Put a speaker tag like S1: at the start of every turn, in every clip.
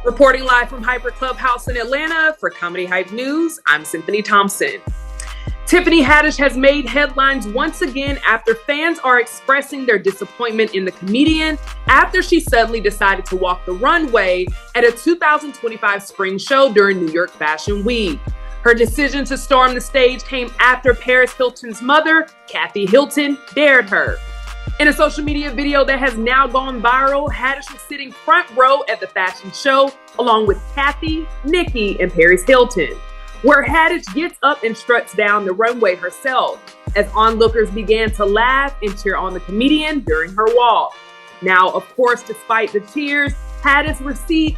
S1: Reporting live from Hyper Clubhouse in Atlanta for Comedy Hype News, I'm Tiffany Thompson. Tiffany Haddish has made headlines once again after fans are expressing their disappointment in the comedian after she suddenly decided to walk the runway at a 2025 spring show during New York Fashion Week. Her decision to storm the stage came after Paris Hilton's mother, Kathy Hilton, dared her. In a social media video that has now gone viral, Haddish was sitting front row at the fashion show along with Kathy, Nikki, and Paris Hilton, where Haddish gets up and struts down the runway herself as onlookers began to laugh and cheer on the comedian during her walk. Now, of course, despite the cheers Haddish received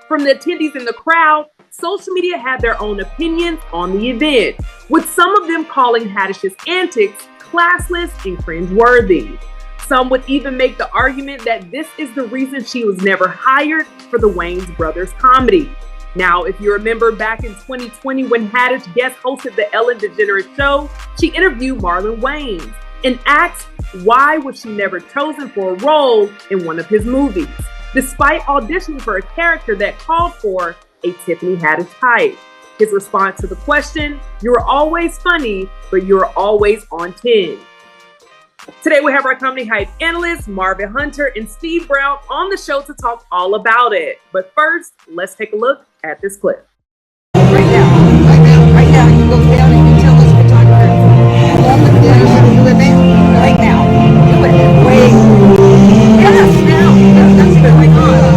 S1: from the attendees in the crowd, social media had their own opinions on the event, with some of them calling Haddish's antics classless and cringeworthy. Some would even make the argument that this is the reason she was never hired for the Wayans Brothers comedy. Now, if you remember back in 2020 when Haddish guest hosted the Ellen DeGeneres show, she interviewed Marlon Wayans and asked why was she never chosen for a role in one of his movies, despite auditioning for a character that called for a Tiffany Haddish type. His response to the question, "You're always funny, but you're always on 10. Today we have our comedy hype analysts, Marvin Hunter and Steve Brown, on the show to talk all about it. But first, let's take a look at this clip.
S2: Right now, you go down and you tell us photographer, I love the video, you do it now, right now. Do it, wait. Yes, now, that's good, right on.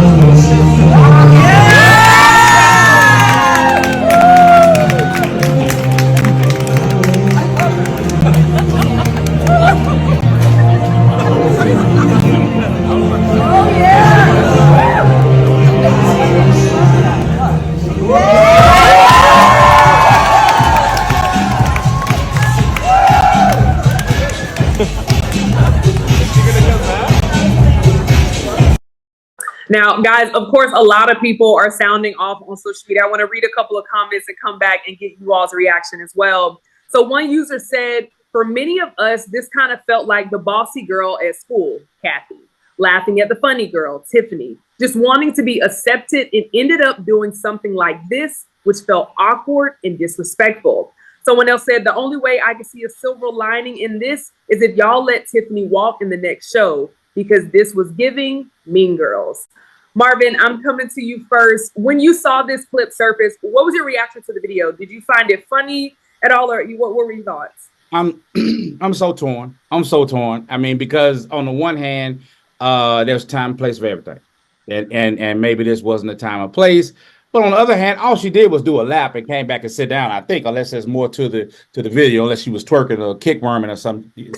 S1: Now, guys, of course, a lot of people are sounding off on social media. I want to read a couple of comments and come back and get you all's reaction as well. So one user said, for many of us, this kind of felt like the bossy girl at school, Kathy, laughing at the funny girl, Tiffany, just wanting to be accepted and ended up doing something like this, which felt awkward and disrespectful. Someone else said, the only way I can see a silver lining in this is if y'all let Tiffany walk in the next show, because this was giving Mean Girls. Marvin, I'm coming to you first. When you saw this clip surface, what was your reaction to the video? Did you find it funny at all, or what were your thoughts?
S3: I'm so torn. I mean, because on the one hand, there's time and place for everything, and maybe this wasn't the time or place. But on the other hand, all she did was do a lap and came back and sit down. I think, unless there's more to the video, unless she was twerking or kick worming or some, you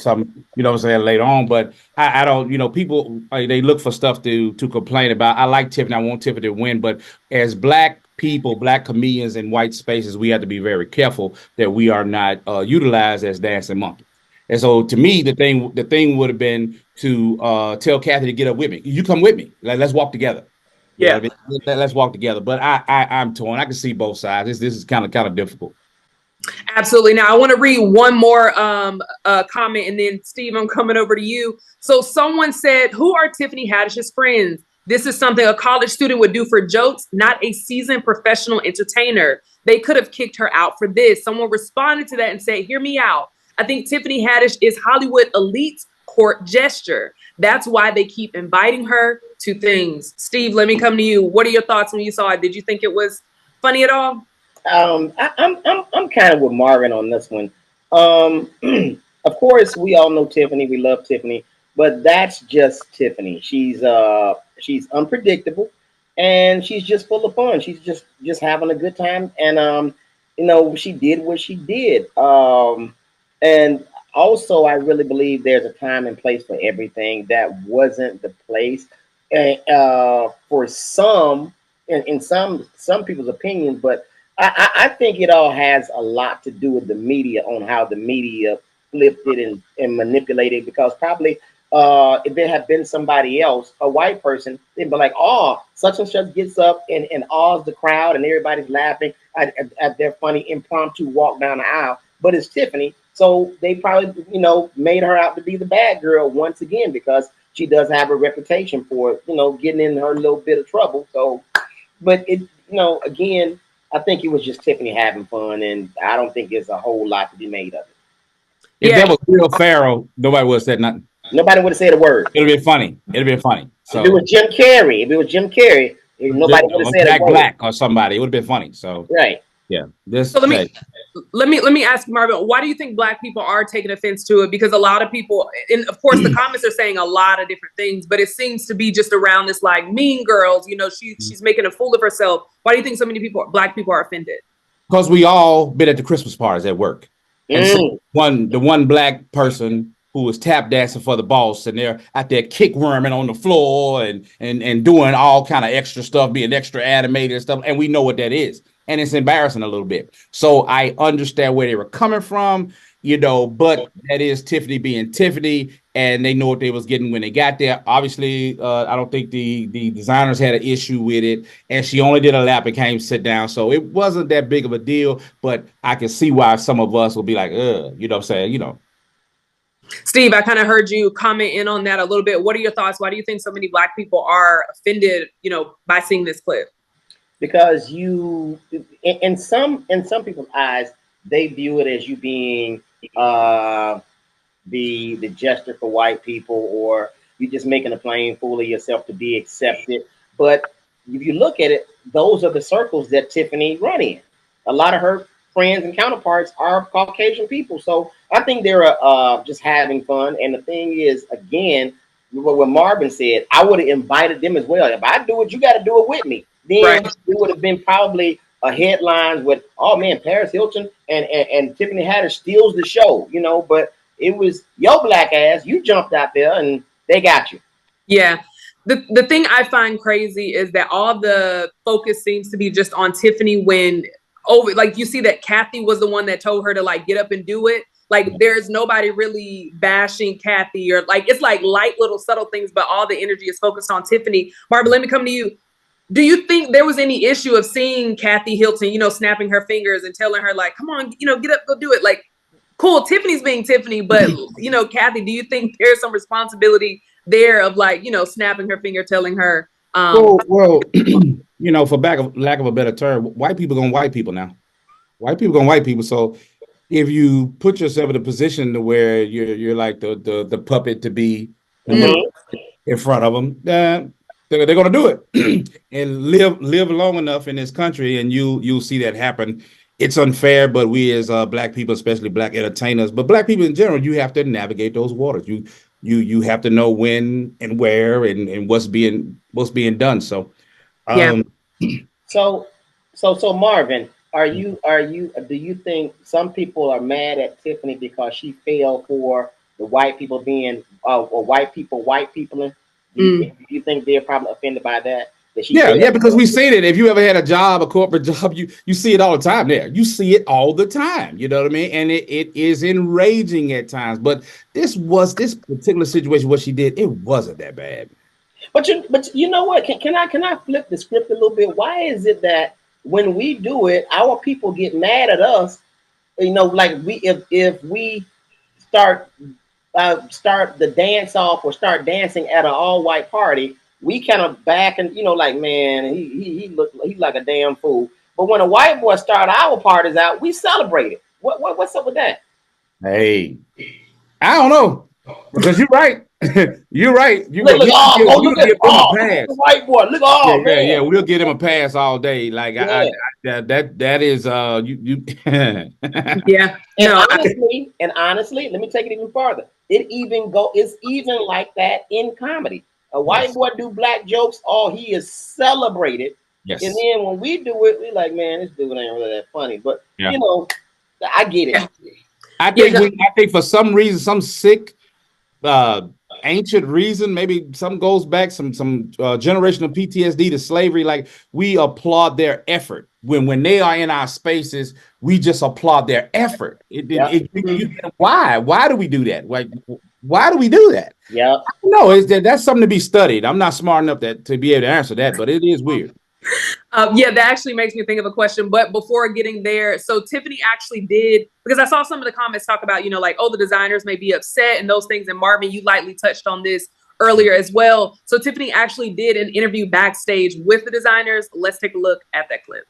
S3: know what I'm saying, later on. But I don't, people, they look for stuff to complain about. I like Tiffany. I want Tiffany to win. But as Black people, Black comedians in white spaces, we have to be very careful that we are not utilized as dancing monkeys. And so, to me, the thing would have been to tell Kathy to get up with me. You come with me. Let's walk together.
S1: Yeah,
S3: let's walk together. But I'm torn. I can see both sides. This is kind of difficult.
S1: Absolutely. Now, I want to read one more comment, and then, Steve, I'm coming over to you. So someone said, who are Tiffany Haddish's friends? This is something a college student would do for jokes, not a seasoned professional entertainer. They could have kicked her out for this. Someone responded to that and said, hear me out. I think Tiffany Haddish is Hollywood elite's court gesture. That's why they keep inviting her to things. Steve, let me come to you. What are your thoughts when you saw it? Did you think it was funny at all?
S4: I'm kind of with Marvin on this one. Of course, we all know Tiffany. We love Tiffany, but that's just Tiffany. She's unpredictable, and she's just full of fun. She's just having a good time, and she did what she did. And also, I really believe there's a time and place for everything. That wasn't the place for some, in some people's opinions, but I think it all has a lot to do with the media, on how the media flipped it and manipulated. Because probably if there had been somebody else, a white person, they'd be like, oh, such and such gets up and awes the crowd and everybody's laughing at their funny impromptu walk down the aisle. But it's Tiffany. So they probably, made her out to be the bad girl once again, because she does have a reputation for, getting in her little bit of trouble. So, but again, I think it was just Tiffany having fun, and I don't think there's a whole lot to be made of it.
S3: If that was real Pharaoh, nobody would have said nothing.
S4: Nobody would have said a word.
S3: It'd have been funny. It'd have been funny. So
S4: if it was Jim Carrey, nobody would have said a word.
S3: Black or somebody, it would have been funny. So
S4: right.
S3: Yeah.
S1: So let me ask Marvin, why do you think Black people are taking offense to it? Because a lot of people, and of course the comments are saying a lot of different things, but it seems to be just around this like Mean Girls, she's making a fool of herself. Why do you think so many Black people are offended?
S3: Because we all been at the Christmas parties at work. And so the one Black person who was tap dancing for the boss, and they're out there kick worming on the floor and doing all kind of extra stuff, being extra animated and stuff. And we know what that is. And it's embarrassing a little bit. So I understand where they were coming from, but that is Tiffany being Tiffany, and they know what they was getting when they got there. Obviously, I don't think the designers had an issue with it, and she only did a lap and came sit down. So it wasn't that big of a deal, but I can see why some of us will be like, what I'm saying,
S1: Steve, I kind of heard you comment in on that a little bit. What are your thoughts? Why do you think so many Black people are offended, by seeing this clip?
S4: Because in some people's eyes, they view it as you being the jester for white people, or you just making a plain fool of yourself to be accepted. But if you look at it, those are the circles that Tiffany run in. A lot of her friends and counterparts are Caucasian people, so I think they're just having fun. And the thing is, again, what Marvin said, I would have invited them as well. If I do it, you got to do it with me. Then it would have been probably a headlines with, oh man, Paris Hilton and Tiffany Haddish steals the show, but it was your Black ass. You jumped out there and they got you.
S1: Yeah. The thing I find crazy is that all the focus seems to be just on Tiffany when you see that Kathy was the one that told her to like get up and do it. Like there's nobody really bashing Kathy or it's like light little subtle things, but all the energy is focused on Tiffany. Barbara, let me come to you. Do you think there was any issue of seeing Kathy Hilton, snapping her fingers and telling her like, come on, get up, go do it? Like, cool, Tiffany's being Tiffany, but Kathy, do you think there's some responsibility there of snapping her finger, telling her?
S3: For lack of a better term, white people gonna white people now. White people gonna white people. So if you put yourself in a position to where you're like the puppet to be in front of them, they're going to do it and live long enough in this country, and you'll see that happen. It's unfair, but we as Black people, especially Black entertainers, but Black people in general, you have to navigate those waters. You have to know when and where and what's being done. So,
S4: So Marvin, do you think some people are mad at Tiffany because she fell for the white people being white people? Do you think they're probably offended by that?
S3: Because we've seen it. If you ever had a corporate job, you see it all the time there. You see it all the time. You know what I mean? And it is enraging at times. But this particular situation, what she did, it wasn't that bad.
S4: But you know what? Can I flip the script a little bit? Why is it that when we do it, our people get mad at us? Like if we start the dance off or start dancing at an all-white party, we kind of back and like, man, he's like a damn fool. But when a white boy start our parties out, we celebrate it. What's up with that?
S3: Hey, I don't know, because you're right. You're right.
S4: Look at the white boy. Look, man.
S3: Yeah. We'll get him a pass all day. Like that is you.
S1: Yeah.
S4: And honestly, let me take it even farther. It's even like that in comedy. A white boy do Black jokes, he is celebrated. Yes. And then when we do it, we like, man, this dude ain't really that funny. But I get it.
S3: I think for some reason, some sick ancient reason, maybe some goes back some generational PTSD to slavery. Like, we applaud their effort when they are in our spaces. We just applaud their effort. Why do we do that? Like, why do we do that?
S4: Yeah,
S3: no, that's something to be studied. I'm not smart enough to be able to answer that, but it is weird.
S1: That actually makes me think of a question. But before getting there, so Tiffany actually did, because I saw some of the comments talk about, the designers may be upset and those things. And Marvin, you lightly touched on this earlier as well. So Tiffany actually did an interview backstage with the designers. Let's take a look at that clip.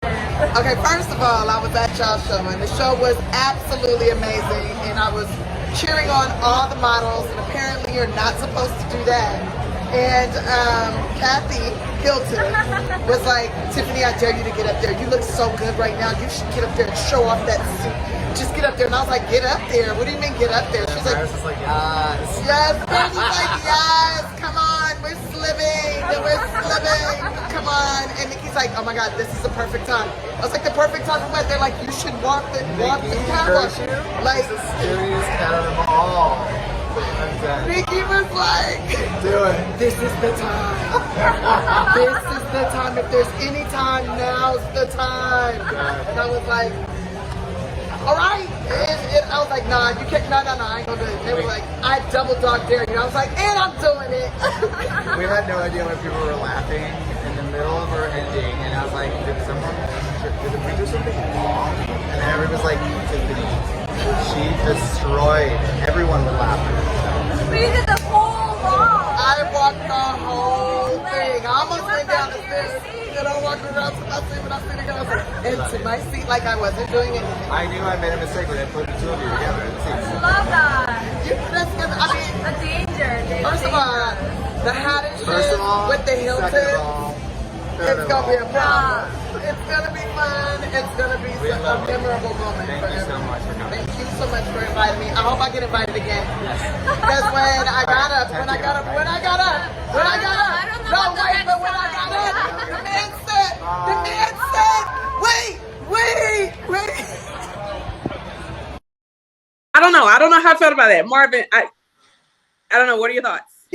S5: Okay, first of all, I was at y'all's show, and the show was absolutely amazing, and I was cheering on all the models, and apparently you're not supposed to do that. And Kathy Hilton was like, Tiffany, I dare you to get up there. You look so good right now. You should get up there and show off that suit. Just get up there. And I was like, get up there. What do you mean get up there? She's like, yes. Yes. She's like, yes. Come on. We're slimming. We're slimming. Come on. And Nikki's like, oh my God, this is the perfect time. I was like, the perfect time for what? They're like, you should walk the catwalk. Like,
S6: the scariest cat of them all.
S5: Nikki was like,
S6: do it.
S5: This is the time. This is the time. If there's any time, now's the time. And I was like, all right. And I was like, nah, you can't, no, I ain't gonna do it. They were like, I double dog dare you. I was like, and I'm doing it.
S6: We had no idea when people were laughing in the middle of our ending, and I was like, did we do something wrong? And everyone was like, Tiffany, she destroyed. Everyone would laugh at her.
S2: We did the whole walk.
S5: I walked the whole thing. I almost went down the stairs. And I walked around to my seat when I was sitting down into my seat like I wasn't doing anything.
S6: I knew I made a mistake when I put the two of you together in the seats.
S2: Love that.
S5: That's good. I mean,
S2: A danger.
S5: first of all, the Haddish
S6: First of all,
S5: with the Hilton,
S6: second of all,
S5: it's going to be a problem. It's going to be fun. It's going to be a memorable moment.
S6: Thank you so much for coming.
S5: Thank you so much for inviting me. I hope I get invited again. Because when I got up, no, wait, but when I got up, the man said, wait.
S1: I don't know how I felt about that. Marvin, I don't know. What are your thoughts?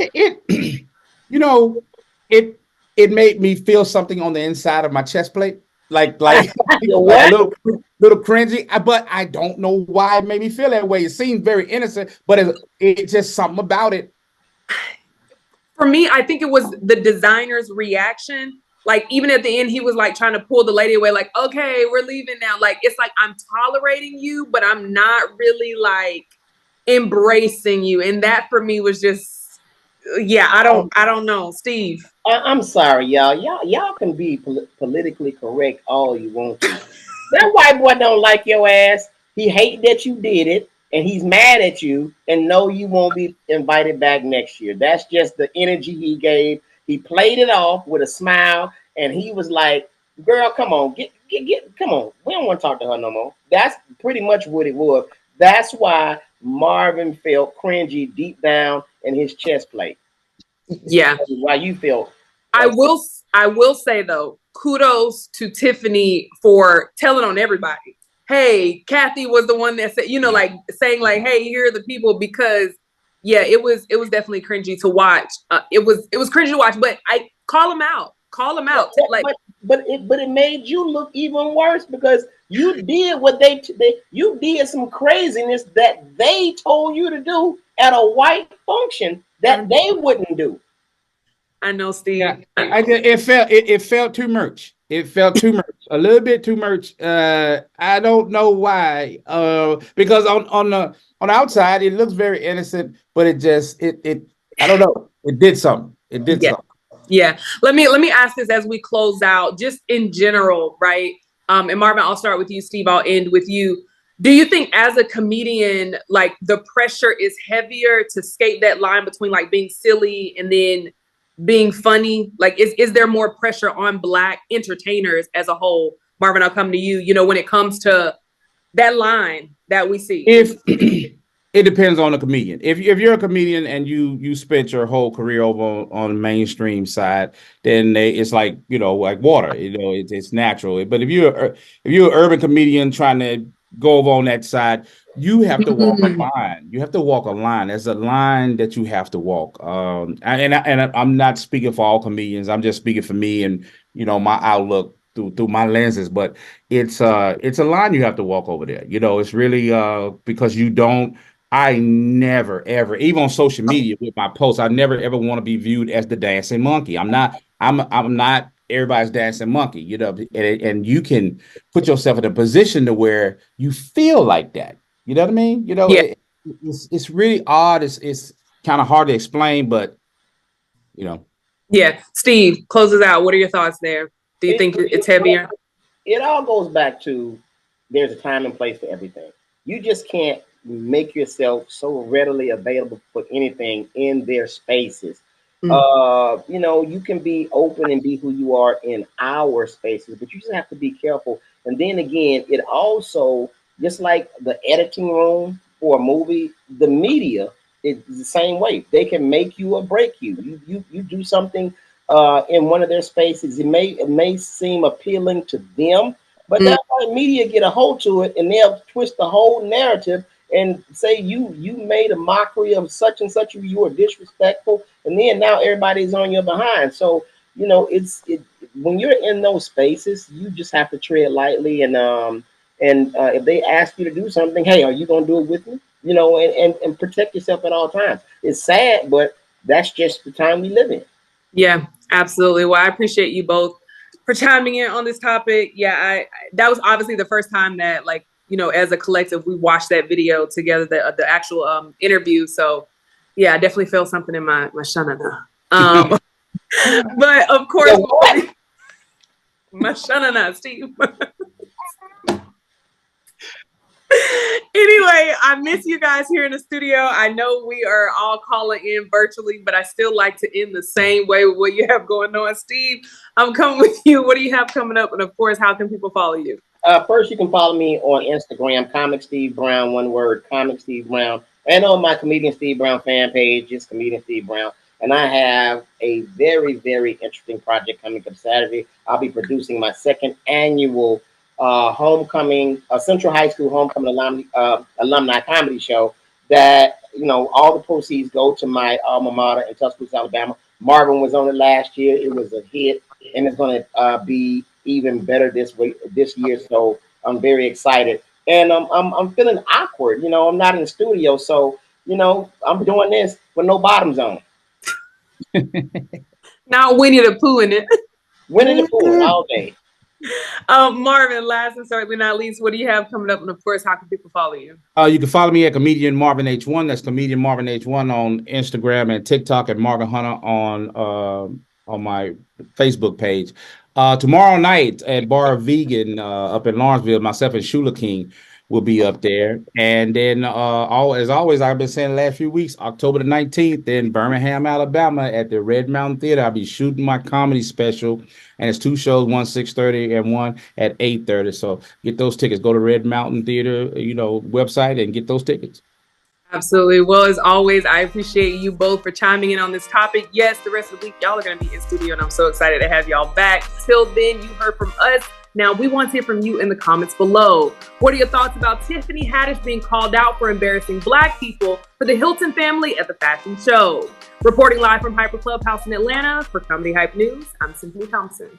S3: It made me feel something on the inside of my chest plate, like a little cringy. But I don't know why it made me feel that way. It seemed very innocent, but it's just something about it.
S1: For me, I think it was the designer's reaction. Like, even at the end, he was like trying to pull the lady away, like, okay, we're leaving now. Like, it's like, I'm tolerating you, but I'm not really like embracing you. And that for me was just, yeah, I don't know. Steve.
S4: I'm sorry, y'all. Y'all can be politically correct all you want to. That white boy don't like your ass. He hate that you did it, and he's mad at you, and no, you won't be invited back next year. That's just the energy he gave. He played it off with a smile, and he was like, girl, come on, come on. We don't want to talk to her no more. That's pretty much what it was. That's why Marvin felt cringy deep down in his chest plate.
S1: Yeah.
S4: Why you feel.
S1: I will say, though, kudos to Tiffany for telling on everybody. Hey, Kathy was the one that said, like saying like, hey, here are the people, because yeah, it was definitely cringy to watch. It was cringy to watch, but I call him out.
S4: But it made you look even worse, because you did what you did some craziness that they told you to do at a white function that they wouldn't do.
S1: I know, Steve.
S3: Yeah, it felt too much. It felt too much, a little bit too much. I don't know why. Because on the outside it looks very innocent, but it I don't know. It did something. Something.
S1: Yeah. Let me ask this as we close out, just in general, right? And Marvin, I'll start with you. Steve, I'll end with you. Do you think as a comedian, like the pressure is heavier to skate that line between like being silly and then being funny? Like, is there more pressure on Black entertainers as a whole? Marvin, I'll come to you, when it comes to that line that we see.
S3: If it depends on the comedian. If you're a comedian and you spent your whole career over on the mainstream side, then it's like, like water, it's natural. But if you're an urban comedian trying to go over on that side, you have to walk a line. You have to walk a line. There's a line that you have to walk. And I'm not speaking for all comedians. I'm just speaking for me and my outlook through my lenses. But it's a line you have to walk over there. It's really because you don't. I never ever, even on social media with my posts, I never ever want to be viewed as the dancing monkey. I'm not everybody's dancing monkey, and you can put yourself in a position to where you feel like that. You know what I mean?
S1: Yeah.
S3: It's really odd. It's kind of hard to explain, but you know.
S1: Yeah, Steve, close us out. What are your thoughts there? Do you think it's heavier?
S4: It all goes back to there's a time and place for everything. You just can't make yourself so readily available for anything in their spaces. You know, you can be open and be who you are in our spaces, but you just have to be careful. And then again, it also, just like the editing room for a movie, the media is the same way. They can make you or break you. You do something in one of their spaces. It may seem appealing to them, but that's why media get a hold to it, and they'll twist the whole narrative and say you made a mockery of such and such. You were disrespectful, and then now everybody's on your behind. So you know, when you're in those spaces, you just have to tread lightly, and if they ask you to do something, hey, are you gonna do it with me? You know, and protect yourself at all times. It's sad, but that's just the time we live in.
S1: Yeah, absolutely. Well, I appreciate you both for chiming in on this topic. Yeah, that was obviously the first time that, like, you know, as a collective, we watched that video together, the actual interview. So yeah, I definitely felt something in my shanana. But of course, my shanana, Steve. Anyway, I miss you guys here in the studio. I know we are all calling in virtually, but I still like to end the same way with what you have going on. Steve, I'm coming with you. What do you have coming up? And of course, how can people follow you?
S4: First, you can follow me on Instagram, Comic Steve Brown, one word, Comic Steve Brown, and on my Comedian Steve Brown fan page, it's Comedian Steve Brown. And I have a very, very interesting project coming up Saturday. I'll be producing my second annual homecoming, Central High School homecoming alumni comedy show. That, you know, all the proceeds go to my alma mater in Tuscaloosa, Alabama. Marvin was on it last year. It was a hit, and it's going to be even better this year. So I'm very excited, and I'm feeling awkward. You know, I'm not in the studio, so you know I'm doing this with no bottoms on.
S1: Now Winnie the Pooh in it.
S4: Winnie the Pooh all day.
S1: Marvin, last and certainly not least, what do you have coming up? And of course, how can people follow you?
S3: You can follow me at Comedian Marvin H1. That's Comedian Marvin H1 on Instagram and TikTok, and Marvin Hunter on my Facebook page. Tomorrow night at Bar Vegan up in Lawrenceville, myself and Shula King will be up there. And then as always, I've been saying the last few weeks, October the 19th in Birmingham, Alabama at the Red Mountain Theater. I'll be shooting my comedy special, and it's 2 shows, one 6:30 and one at 8:30. So get those tickets. Go to Red Mountain Theater, website and get those tickets.
S1: Absolutely. Well, as always, I appreciate you both for chiming in on this topic. Yes, the rest of the week, y'all are going to be in studio, and I'm so excited to have y'all back. Till then, you heard from us. Now, we want to hear from you in the comments below. What are your thoughts about Tiffany Haddish being called out for embarrassing Black people for the Hilton family at the fashion show? Reporting live from Hyper Clubhouse in Atlanta for Comedy Hype News, I'm Tiffany Thompson.